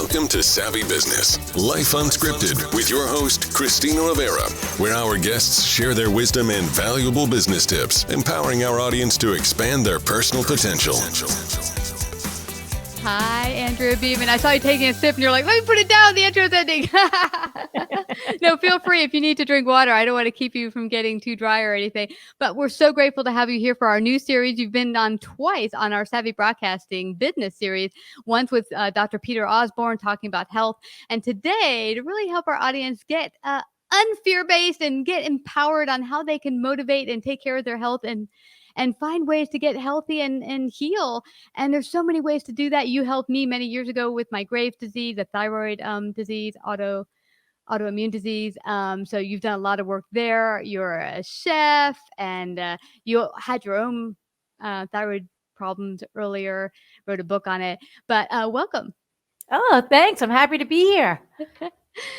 Welcome to Savvy Business, Life Unscripted, with your host, Christina Rivera, where our guests share their wisdom and valuable business tips, empowering our audience to expand their personal potential. Hi, Andrea Beaman. I saw you taking a sip and you're like, let me put it down. The intro's ending. No, feel free if you need to drink water. I don't want to keep you from getting too dry or anything. But we're so grateful to have you here for our new series. You've been on twice on our Savvy Broadcasting business series, once with Dr. Peter Osborne talking about health. And today, to really help our audience get unfear-based and get empowered on how they can motivate and take care of their health and find ways to get healthy and heal. And there's so many ways to do that. You helped me many years ago with my Graves' disease, a thyroid disease, autoimmune disease. So you've done a lot of work there. You're a chef and you had your own thyroid problems earlier, wrote a book on it. But welcome. Oh, thanks. I'm happy to be here.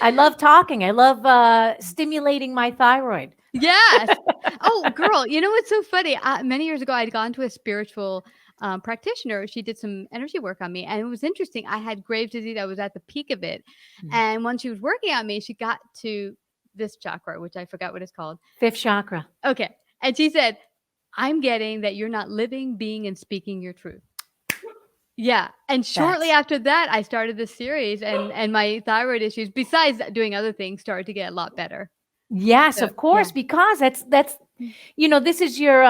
I love talking. I love stimulating my thyroid. Yes. Oh, girl, you know what's so funny? Many years ago, I'd gone to a spiritual practitioner. She did some energy work on me. And it was interesting. I had Graves' disease. I was at the peak of it. Mm-hmm. And when she was working on me, she got to this chakra, which I forgot what it's called. Fifth chakra. Okay. And she said, I'm getting that you're not living, being, and speaking your truth. Yeah. And shortly after that, I started this series and my thyroid issues, besides doing other things, started to get a lot better. Yes, of course, because that's this is your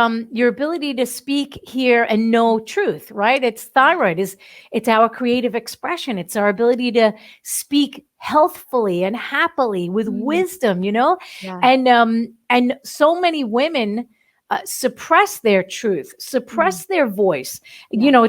ability to speak, hear, and know truth, right? It's thyroid, it's our creative expression. It's our ability to speak healthfully and happily with wisdom, Yeah. And so many women suppress their truth, suppress their voice. Yeah.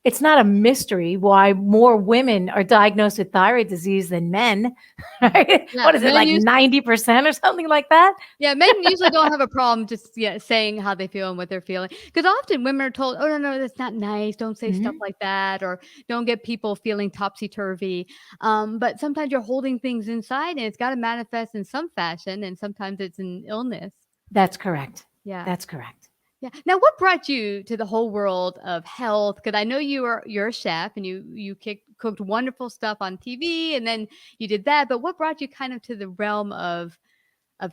It's not a mystery why more women are diagnosed with thyroid disease than men, right? Yeah, what is it, like 90% or something like that? Yeah, men usually don't have a problem just saying how they feel and what they're feeling. Because often women are told, oh, no, that's not nice. Don't say stuff like that, or don't get people feeling topsy-turvy. But sometimes you're holding things inside and it's got to manifest in some fashion. And sometimes it's an illness. That's correct. Yeah, that's correct. Yeah. Now, what brought you to the whole world of health? Because I know you're a chef and you cooked wonderful stuff on TV, and then you did that. But what brought you kind of to the realm of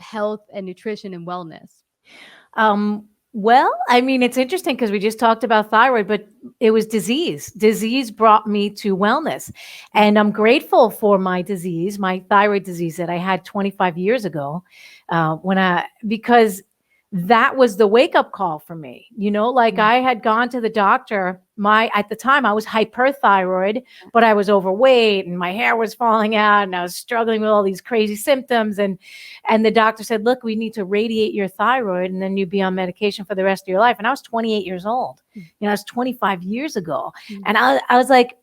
health and nutrition and wellness? Well, I mean, it's interesting because we just talked about thyroid, but it was disease. Disease brought me to wellness, and I'm grateful for my disease, my thyroid disease that I had 25 years ago, because that was the wake-up call for me. I had gone to the doctor. At the time I was hyperthyroid, but I was overweight and my hair was falling out and I was struggling with all these crazy symptoms. And the doctor said, look, we need to radiate your thyroid and then you'd be on medication for the rest of your life. And I was 28 years old. That was 25 years ago. And I was like,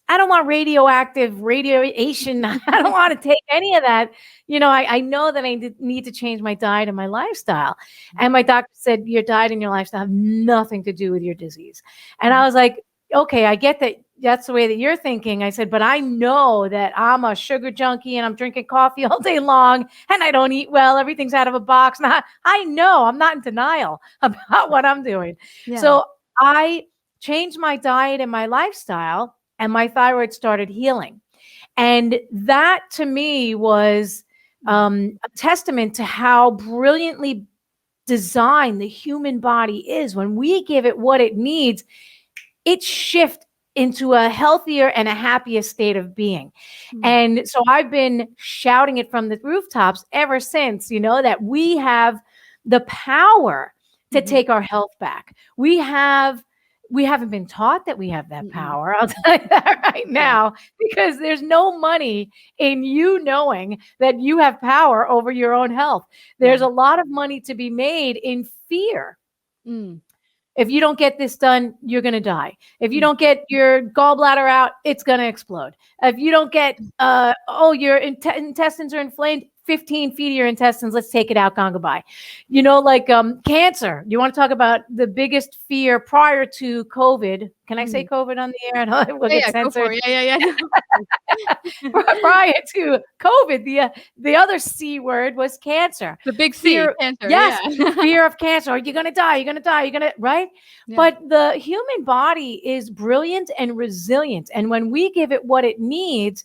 I don't want radiation. I don't want to take any of that. I know that I need to change my diet and my lifestyle. And my doctor said, your diet and your lifestyle have nothing to do with your disease. And I was like, okay, I get that. That's the way that you're thinking. I said, but I know that I'm a sugar junkie and I'm drinking coffee all day long and I don't eat well. Everything's out of a box. And I know I'm not in denial about what I'm doing. Yeah. So I changed my diet and my lifestyle, and my thyroid started healing. And that to me was a testament to how brilliantly designed the human body is. When we give it what it needs, it shifts into a healthier and a happier state of being. And so I've been shouting it from the rooftops ever since, that we have the power to take our health back. We haven't been taught that we have that power. I'll tell you that right now, because there's no money in you knowing that you have power over your own health. There's a lot of money to be made in fear. If you don't get this done, you're going to die. If you don't get your gallbladder out, it's going to explode. If you don't get, your intestines are inflamed, 15 feet of your intestines. Let's take it out, gone, goodbye. Like cancer. You want to talk about the biggest fear prior to COVID? Can I say COVID on the air? I know we'll get Go for censored. it. Yeah. Prior to COVID, the other C word was cancer. The big C, fear, cancer. Yes, Yeah. fear of cancer. Are you going to die? You're going to die. You're going to, right? Yeah. But the human body is brilliant and resilient. And when we give it what it needs,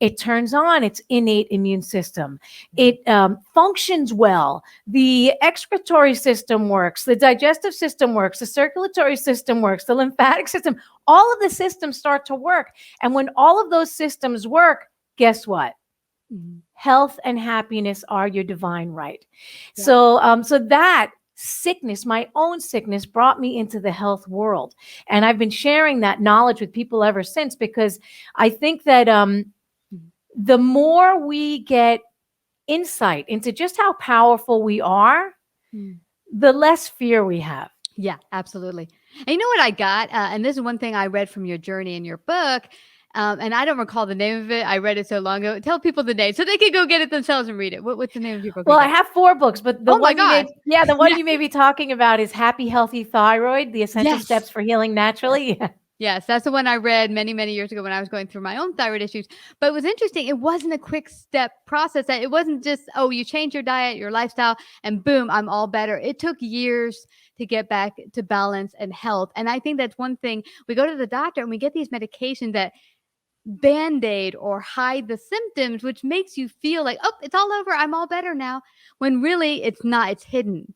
it turns on its innate immune system. It functions well. The excretory system works. The digestive system works. The circulatory system works. The lymphatic system. All of the systems start to work. And when all of those systems work, guess what? Health and happiness are your divine right. Yeah. So that sickness, my own sickness, brought me into the health world. And I've been sharing that knowledge with people ever since, because I think that the more we get insight into just how powerful we are, the less fear we have. Yeah, absolutely. And you know what I got? And this is one thing I read from your journey in your book. And I don't recall the name of it. I read it so long ago. Tell people the name so they can go get it themselves and read it. What's the name of your book? Well, I have 4 books, but the one you may be talking about is Happy, Healthy Thyroid, The Essential Steps for Healing Naturally. Yes, that's the one I read many, many years ago when I was going through my own thyroid issues. But it was interesting. It wasn't a quick step process. It wasn't just, you change your diet, your lifestyle, and boom, I'm all better. It took years to get back to balance and health. And I think that's one thing. We go to the doctor and we get these medications that Band-Aid or hide the symptoms, which makes you feel like, it's all over. I'm all better now. When really it's not. It's hidden.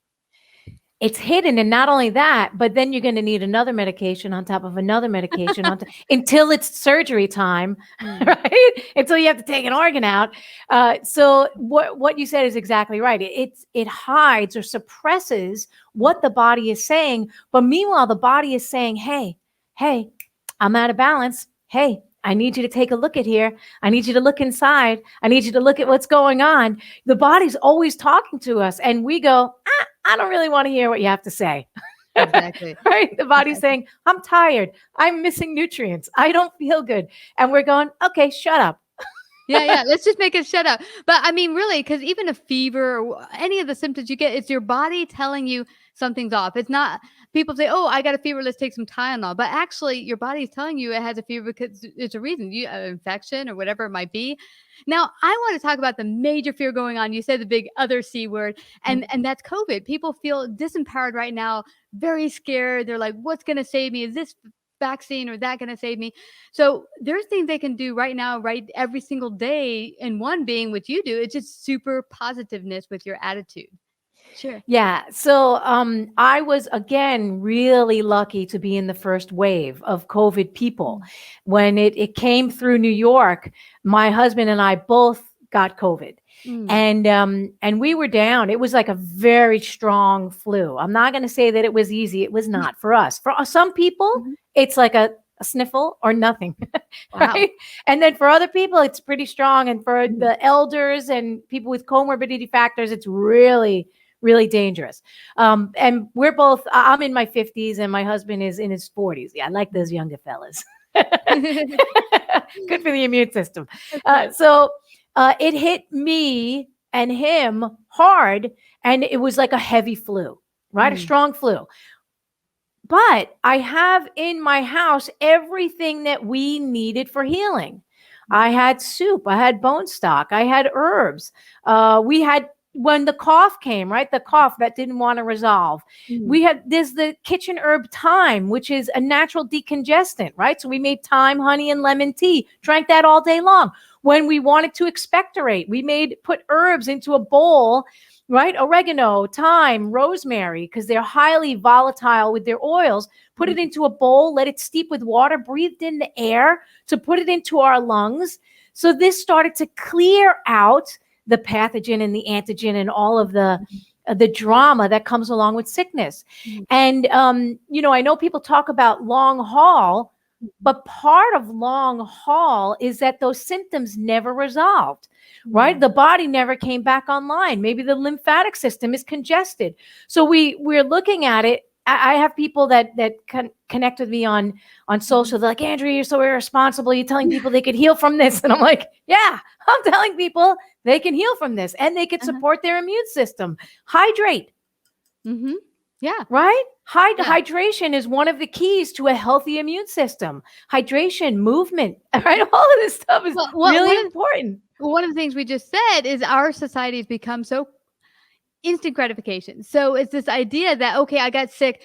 It's hidden. And not only that, but then you're going to need another medication on top of another medication until it's surgery time, right? Until you have to take an organ out. So what you said is exactly right. It hides or suppresses what the body is saying. But meanwhile, the body is saying, hey, I'm out of balance. Hey, I need you to take a look at here. I need you to look inside. I need you to look at what's going on. The body's always talking to us. And we go, I don't really want to hear what you have to say. Exactly. Right? The body's saying, I'm tired. I'm missing nutrients. I don't feel good. And we're going, okay, shut up. Yeah. Let's just make it shut up. But I mean, really, because even a fever or any of the symptoms you get, it's your body telling you something's off. It's not, people say, I got a fever, let's take some Tylenol. But actually, your body is telling you it has a fever because it's a reason, an infection or whatever it might be. Now, I want to talk about the major fear going on. You said the big other C word, and that's COVID. People feel disempowered right now, very scared. They're like, what's going to save me? Is this vaccine or that going to save me? So there's things they can do right now, right? Every single day. And one being what you do, it's just super positiveness with your attitude. Sure. Yeah. So I was, again, really lucky to be in the first wave of COVID people. When it came through New York, my husband and I both got COVID. And we were down. It was like a very strong flu. I'm not going to say that it was easy. It was not for us. For some people, it's like a sniffle or nothing. Right? And then for other people, it's pretty strong. And for the elders and people with comorbidity factors, it's really, really dangerous. And we're both, I'm in my 50s and my husband is in his 40s. Yeah, I like those younger fellas. Good for the immune system. So it hit me and him hard, and it was like a heavy flu, right? A strong flu. But I have in my house everything that we needed for healing. I had soup, I had bone stock, I had herbs. We had, when the cough came, right? The cough that didn't want to resolve. There's the kitchen herb thyme, which is a natural decongestant, right? So we made thyme, honey, and lemon tea, drank that all day long. When we wanted to expectorate, we put herbs into a bowl, right? Oregano, thyme, rosemary, because they're highly volatile with their oils. Put it into a bowl, let it steep with water, breathed in the air to put it into our lungs. So this started to clear out the pathogen and the antigen and all of the drama that comes along with sickness. And, I know people talk about long haul, but part of long haul is that those symptoms never resolved, right? The body never came back online. Maybe the lymphatic system is congested. So we're looking at it I have people that connect with me on social. They're like, Andrea, you're so irresponsible. You're telling people they could heal from this. And I'm like, yeah, I'm telling people they can heal from this and they could support their immune system. Hydrate. Mm-hmm. Yeah. Right? Hydration is one of the keys to a healthy immune system. Hydration, movement, right? All of this stuff is really important. One of the things we just said is our society has become so instant gratification. So it's this idea that, okay, I got sick,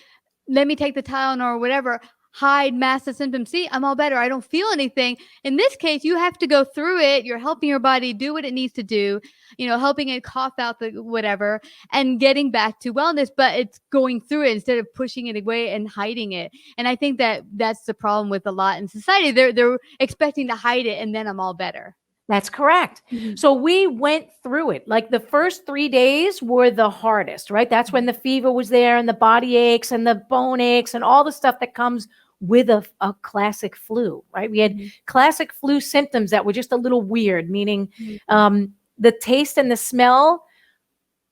let me take the Tylenol or whatever, hide, mask the symptoms. See, I'm all better. I don't feel anything. In this case, you have to go through it. You're helping your body do what it needs to do, helping it cough out the whatever and getting back to wellness, but it's going through it instead of pushing it away and hiding it. And I think that that's the problem with a lot in society. They're expecting to hide it and then I'm all better. That's correct. So we went through it. Like the first 3 days were the hardest, right? That's when the fever was there and the body aches and the bone aches and all the stuff that comes with a classic flu, right? We had classic flu symptoms that were just a little weird, meaning the taste and the smell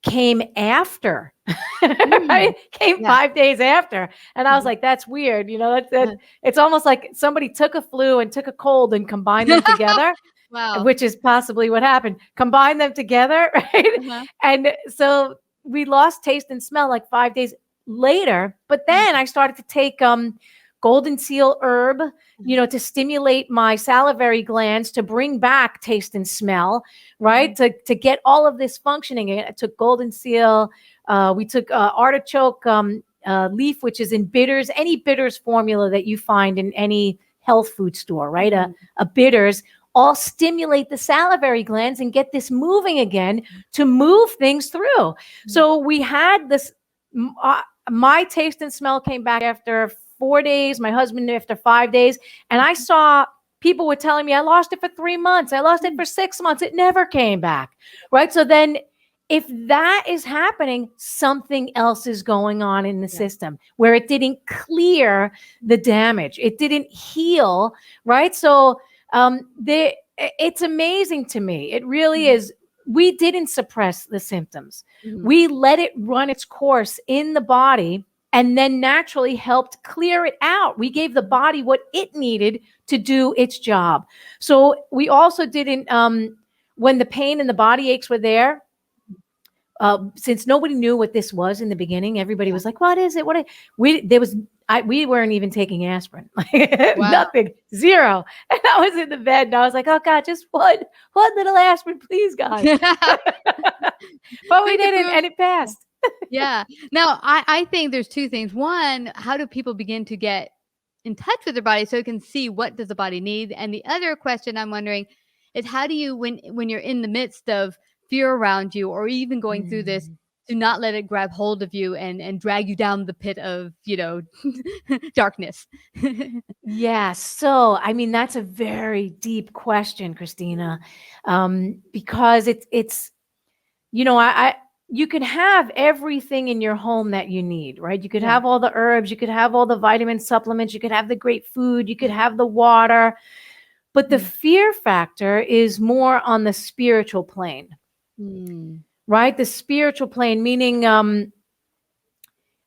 came after, right? Came 5 days after. And I was like, that's weird. It's almost like somebody took a flu and took a cold and combined them together. Wow. Which is possibly what happened. Combine them together, right? And so we lost taste and smell like 5 days later. But then I started to take golden seal herb, to stimulate my salivary glands, to bring back taste and smell, right? To get all of this functioning. I took golden seal. We took artichoke leaf, which is in bitters, any bitters formula that you find in any health food store, right? A bitters. All stimulate the salivary glands and get this moving again to move things through. So we had this, my taste and smell came back after 4 days, my husband after 5 days. And I saw people were telling me, I lost it for 3 months. I lost it for 6 months. It never came back, right? So then if that is happening, something else is going on in the system where it didn't clear the damage. It didn't heal, right? So it's amazing to me. It really is. We didn't suppress the symptoms. We let it run its course in the body and then naturally helped clear it out. We gave the body what it needed to do its job. So we also didn't, when the pain and the body aches were there, since nobody knew what this was in the beginning, everybody was like, what is it? We weren't even taking aspirin, nothing, zero. And I was in the bed and I was like, oh God, just one little aspirin, please, God. But we didn't, and it passed. Yeah. Now, I think there's two things. One, how do people begin to get in touch with their body so it can see what does the body need? And the other question I'm wondering is how do you, when you're in the midst of fear around you or even going through this, do not let it grab hold of you and drag you down the pit of, darkness. Yeah. So, I mean, that's a very deep question, Christina, because it's, you could have everything in your home that you need, right? You could have all the herbs, you could have all the vitamin supplements, you could have the great food, you could have the water, but the fear factor is more on the spiritual plane. Right? The spiritual plane, meaning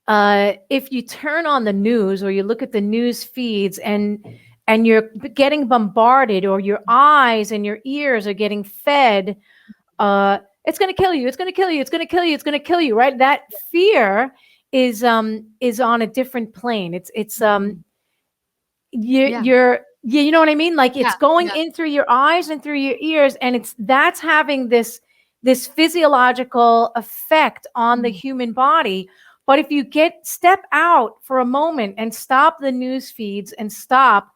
if you turn on the news or you look at the news feeds and you're getting bombarded or your eyes and your ears are getting fed, it's going to kill you. It's going to kill you. It's going to kill you. It's going to kill you. Right? That fear is on a different plane. You know what I mean? Like it's going in through your eyes and through your ears, and that's having this physiological effect on the human body. But if you step out for a moment and stop the news feeds and stop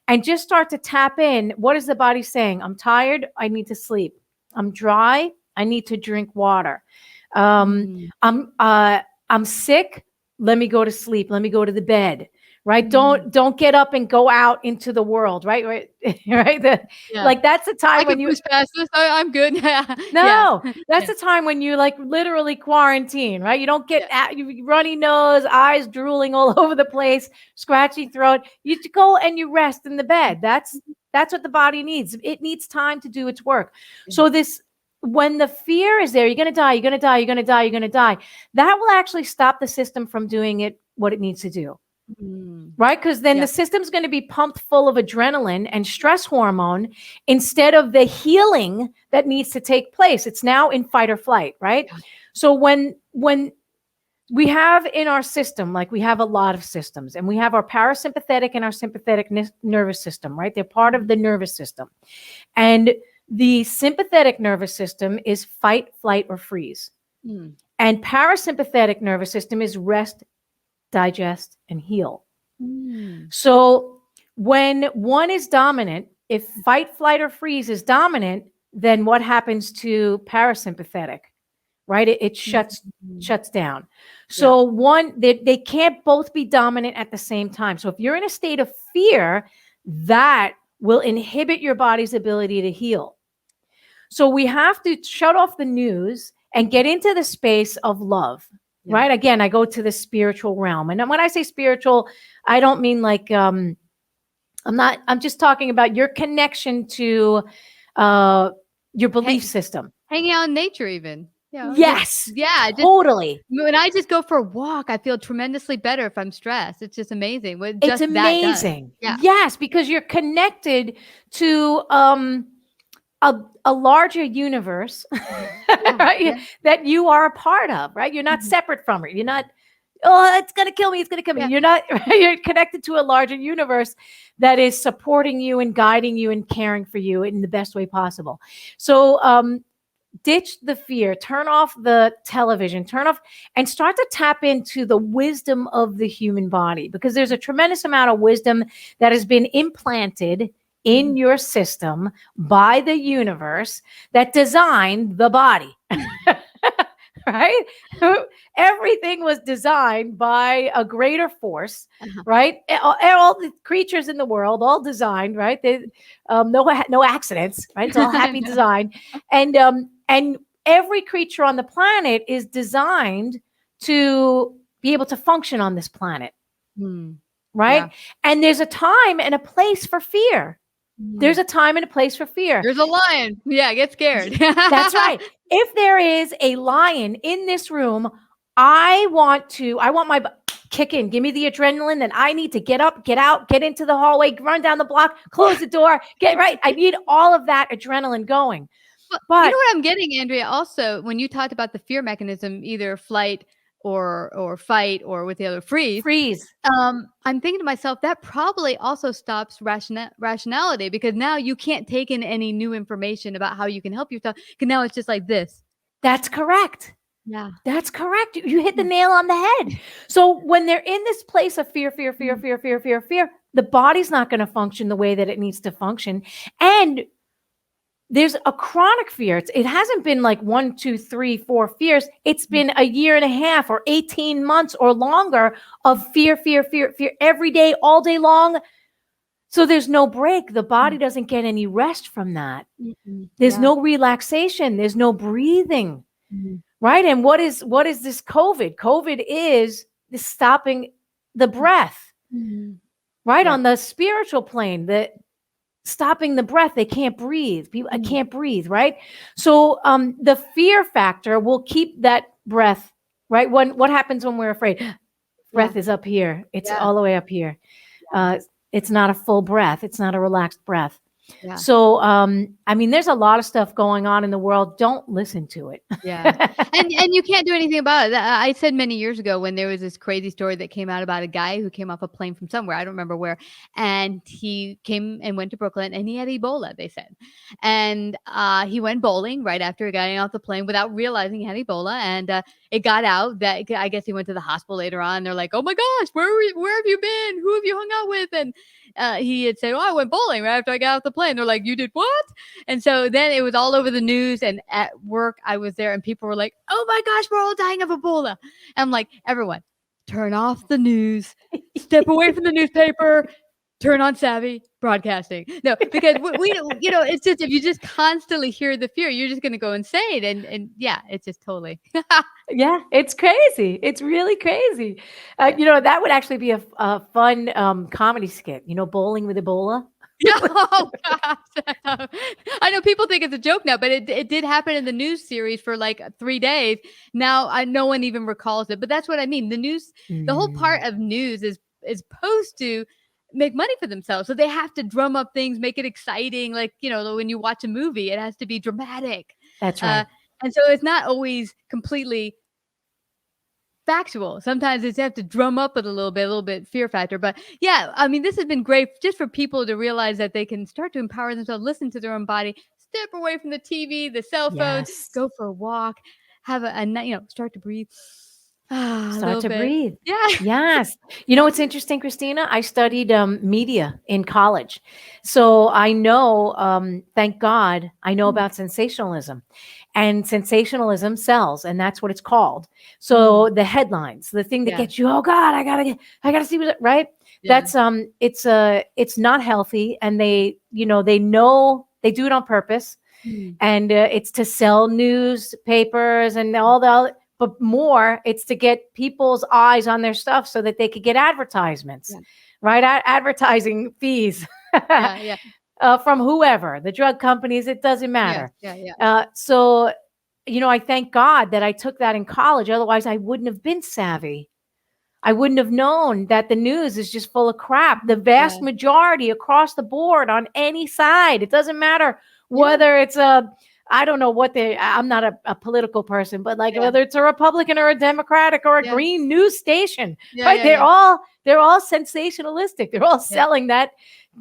and just start to tap in, what is the body saying? I'm tired. I need to sleep. I'm dry. I need to drink water. I'm sick. Let me go to sleep. Let me go to the bed. Right. Don't get up and go out into the world. Right. Like that's the time when you pass this. I'm good. No, that's the time when you like literally quarantine. Right. You don't get runny nose, eyes drooling all over the place, scratchy throat. You go and you rest in the bed. That's what the body needs. It needs time to do its work. So when the fear is there, you're going to die, you're going to die, you're going to die, you're going to die. That will actually stop the system from doing what it needs to do. Mm. Right? Because then the system's going to be pumped full of adrenaline and stress hormone instead of the healing that needs to take place. It's now in fight or flight, right? Yeah. So when we have in our system, like we have a lot of systems, and we have our parasympathetic and our sympathetic nervous system, right? They're part of the nervous system. And the sympathetic nervous system is fight, flight, or freeze. Mm. And parasympathetic nervous system is rest, digest, and heal. Mm. So when one is dominant, if fight, flight, or freeze is dominant, then what happens to parasympathetic, right? It shuts down. So they can't both be dominant at the same time. So if you're in a state of fear, that will inhibit your body's ability to heal. So we have to shut off the news and get into the space of love. Right. Again, I go to the spiritual realm. And when I say spiritual, I don't mean like, I'm just talking about your connection to your belief system. Hanging out in nature even. Yes. Totally. When I just go for a walk, I feel tremendously better if I'm stressed. It's just amazing. It's amazing. Yes, because you're connected to a larger universe right? That you are a part of, right? You're not separate from it. You're not, oh, it's going to kill me. It's going to kill me. You're not, you're connected to a larger universe that is supporting you and guiding you and caring for you in the best way possible. So ditch the fear, turn off the television, turn off and start to tap into the wisdom of the human body, because there's a tremendous amount of wisdom that has been implanted in your system by the universe that designed the body, right? Everything was designed by a greater force, right? All the creatures in the world, all designed, right? They, no accidents, right? It's all happy design. And every creature on the planet is designed to be able to function on this planet, right? Yeah. And there's a time and a place for fear. There's a time and a place for fear. There's a lion. Yeah, get scared. That's right. If there is a lion in this room, I want my kick in. Give me the adrenaline that I need to get up, get out, get into the hallway, run down the block, close the door, get right. I need all of that adrenaline going. But you know what I'm getting, Andrea, also, when you talked about the fear mechanism, either flight or fight, or with the other freeze. I'm thinking to myself, that probably also stops rationality, because now you can't take in any new information about how you can help yourself, because now it's just like this. That's correct. Yeah, that's correct. You hit the nail on the head. So when they're in this place of fear, the body's not going to function the way that it needs to function. And there's a chronic fear. It hasn't been like 1, 2, 3, 4 fears. It's been a year and a half or 18 months or longer of fear every day, all day long. So there's no break. The body doesn't get any rest from that. There's no relaxation. There's no breathing, right? And what is this COVID? COVID is this stopping the breath, right? On the spiritual plane, stopping the breath. They can't breathe. People, I can't breathe, right? So the fear factor will keep that breath, right? what happens when we're afraid? Breath is up here. It's all the way up here. It's not a full breath. It's not a relaxed breath. Yeah. So, I mean, there's a lot of stuff going on in the world. Don't listen to it. Yeah. And you can't do anything about it. I said many years ago, when there was this crazy story that came out about a guy who came off a plane from somewhere, I don't remember where, and he came and went to Brooklyn, and he had Ebola, they said. And he went bowling right after he got off the plane without realizing he had Ebola. And it got out that, I guess he went to the hospital later on. They're like, oh my gosh, where have you been? Who have you hung out with? And he had said, oh, I went bowling right after I got off the plane. They're like, you did what? And so then it was all over the news, and at work I was there, and people were like, oh my gosh, we're all dying of Ebola. And I'm like, everyone, turn off the news, step away from the newspaper, turn on Savvy Broadcasting. No, because we it's just, if you just constantly hear the fear, you're just going to go insane. And yeah, it's just totally. Yeah, it's crazy. It's really crazy. That would actually be a fun comedy skit, bowling with Ebola. Yeah. Oh gosh. I know people think it's a joke now, but it did happen in the news series for like 3 days. Now no one even recalls it, but that's what I mean. The news, the whole part of news is supposed to make money for themselves. So they have to drum up things, make it exciting. Like, when you watch a movie, it has to be dramatic. That's right. And so it's not always completely factual. Sometimes it's have to drum up it a little bit fear factor. But yeah, I mean, this has been great just for people to realize that they can start to empower themselves, listen to their own body, step away from the TV, the cell phone, Yes. go for a walk, have a night, start to breathe. A Start little to bit. breathe. Yeah. Yes. You know what's interesting, Christina? I studied media in college. So I know, thank God, I know about sensationalism. And sensationalism sells, and that's what it's called. So the headlines, the thing that Yeah. gets you, oh God, I gotta see what, right? Yeah. That's it's not healthy, and they know they do it on purpose, and it's to sell newspapers and all the. But more, it's to get people's eyes on their stuff so that they could get advertisements, right? Advertising fees from whoever, the drug companies, it doesn't matter. So, I thank God that I took that in college. Otherwise, I wouldn't have been savvy. I wouldn't have known that the news is just full of crap. The vast majority across the board on any side. It doesn't matter whether it's I don't know I'm not a political person, but whether it's a Republican or a Democratic or a green news station, right? They're all sensationalistic. They're all selling that,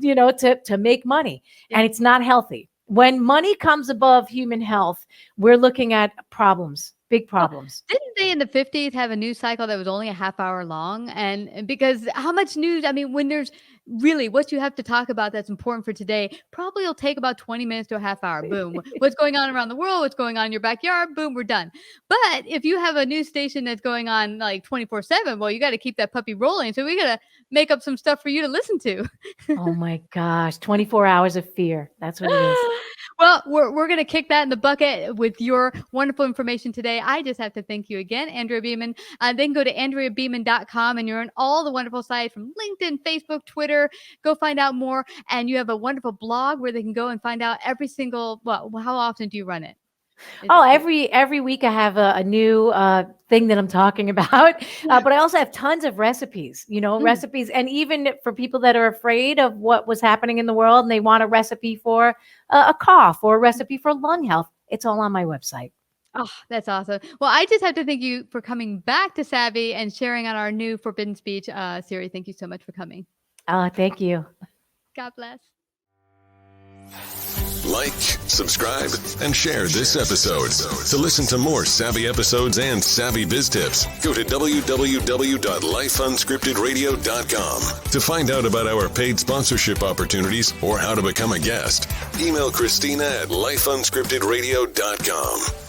to make money, and it's not healthy. When money comes above human health, we're looking at problems, big problems. Didn't they in the 50s have a news cycle that was only a half hour long? And because how much news, I mean, when there's really what you have to talk about that's important for today, probably will take about 20 minutes to a half hour. Boom. What's going on around the world? What's going on in your backyard? Boom, we're done. But if you have a news station that's going on like 24/7, well, you got to keep that puppy rolling. So we got to make up some stuff for you to listen to. Oh my gosh, 24 hours of fear. That's what it is. Well, we're going to kick that in the bucket with your wonderful information today. I just have to thank you again, Andrea Beaman. Then go to AndreaBeaman.com, and you're on all the wonderful sites from LinkedIn, Facebook, Twitter. Go find out more. And you have a wonderful blog where they can go and find out every single, how often do you run it? Every week I have a new thing that I'm talking about, but I also have tons of recipes, recipes. And even for people that are afraid of what was happening in the world and they want a recipe for a cough or a recipe for lung health, it's all on my website. Oh, that's awesome. Well, I just have to thank you for coming back to Savvy and sharing on our new Forbidden Speech series. Thank you so much for coming. Thank you. God bless. Like, subscribe, and share this episode. To listen to more savvy episodes and savvy biz tips, go to www.lifeunscriptedradio.com. To find out about our paid sponsorship opportunities or how to become a guest, email Christina at lifeunscriptedradio.com.